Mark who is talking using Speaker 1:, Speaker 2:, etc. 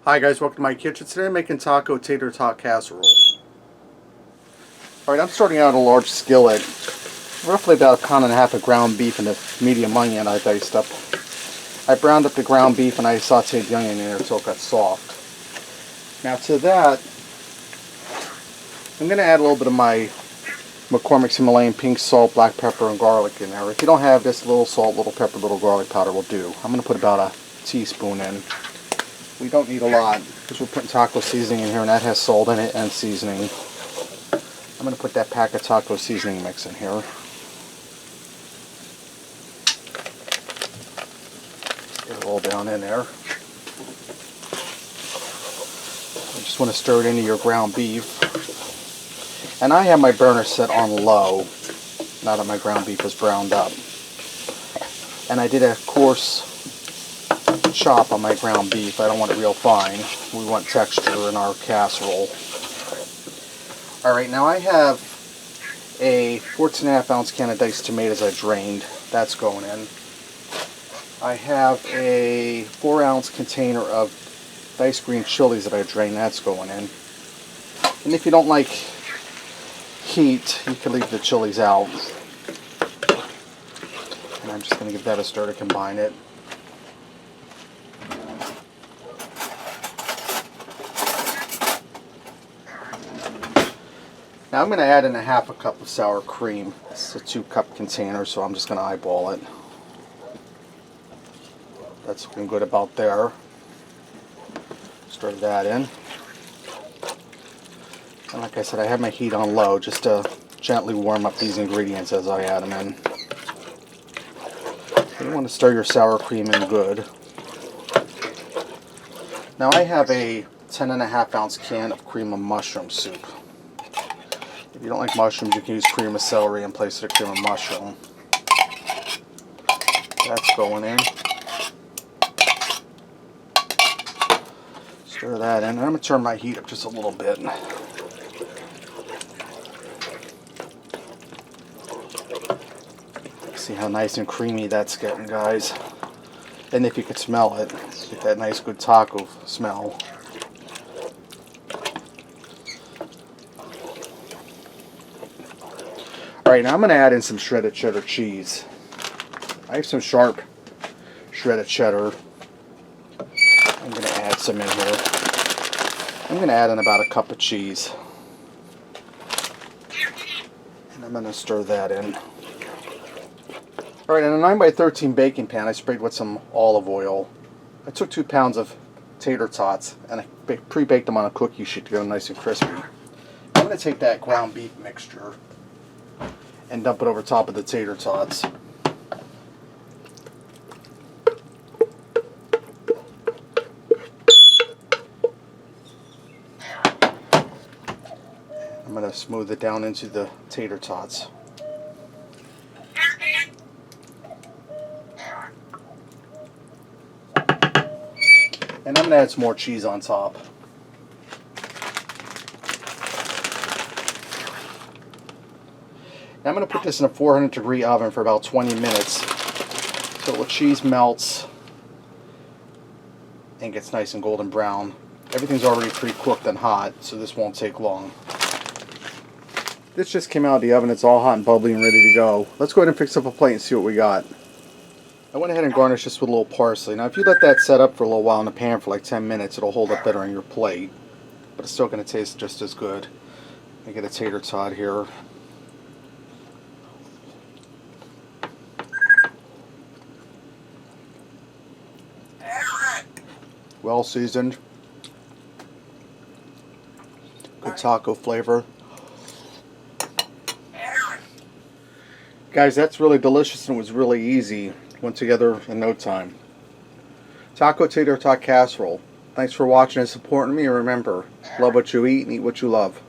Speaker 1: Hi guys, welcome to my kitchen. Today I'm making taco tater tot casserole. Alright, I'm starting out a large skillet. Roughly about 1.5 pounds of ground beef and a medium onion I diced up. I browned up the ground beef and I sauteed the onion in there until it got soft. Now to that, I'm going to add a little bit of my McCormick's Himalayan pink salt, black pepper, and garlic in there. If you don't have this, little salt, little pepper, little garlic powder will do. I'm going to put about a teaspoon in. We don't need a lot because we're putting taco seasoning in here, and that has salt in it and seasoning. I'm going to put that pack of taco seasoning mix in here. Get it all down in there. You just want to stir it into your ground beef. And I have my burner set on low now that my ground beef is browned up. And I did a coarse chop on my ground beef. I don't want it real fine. We want texture in our casserole. Alright, now I have a 14.5 ounce can of diced tomatoes I drained. That's going in. I have a 4 ounce container of diced green chilies that I drained. That's going in. And if you don't like heat, you can leave the chilies out. And I'm just going to give that a stir to combine it. Now I'm going to add in a 1/2 cup of sour cream. It's a 2-cup container, so I'm just going to eyeball it. That's looking good about there. Stir that in. And like I said, I have my heat on low just to gently warm up these ingredients as I add them in. You want to stir your sour cream in good. Now I have a 10.5 ounce can of cream of mushroom soup. If you don't like mushrooms, you can use cream of celery in place of the cream of mushroom. That's going in. Stir that in. And I'm going to turn my heat up just a little bit. See how nice and creamy that's getting, guys. And if you could smell it, get that nice good taco smell. Alright, now I'm going to add in some shredded cheddar cheese. I have some sharp shredded cheddar. I'm going to add some in here. I'm going to add in about a cup of cheese. And I'm going to stir that in. Alright, in a 9x13 baking pan, I sprayed with some olive oil. I took 2 pounds of tater tots and I pre-baked them on a cookie sheet to get them nice and crispy. I'm going to take that ground beef mixture and dump it over top of the tater tots. I'm going to smooth it down into the tater tots. And I'm going to add some more cheese on top. Now I'm going to put this in a 400-degree oven for about 20 minutes so the cheese melts and gets nice and golden brown. Everything's already pre-cooked and hot, so this won't take long. This just came out of the oven. It's all hot and bubbly and ready to go. Let's go ahead and fix up a plate and see what we got. I went ahead and garnished this with a little parsley. Now if you let that set up for a little while in the pan for like 10 minutes, it'll hold up better on your plate. But it's still going to taste just as good. I get a tater tot here. Well seasoned. Good taco flavor. Guys, that's really delicious and it was really easy. Went together in no time. Taco Tater Tot Casserole. Thanks for watching and supporting me, and remember, love what you eat and eat what you love.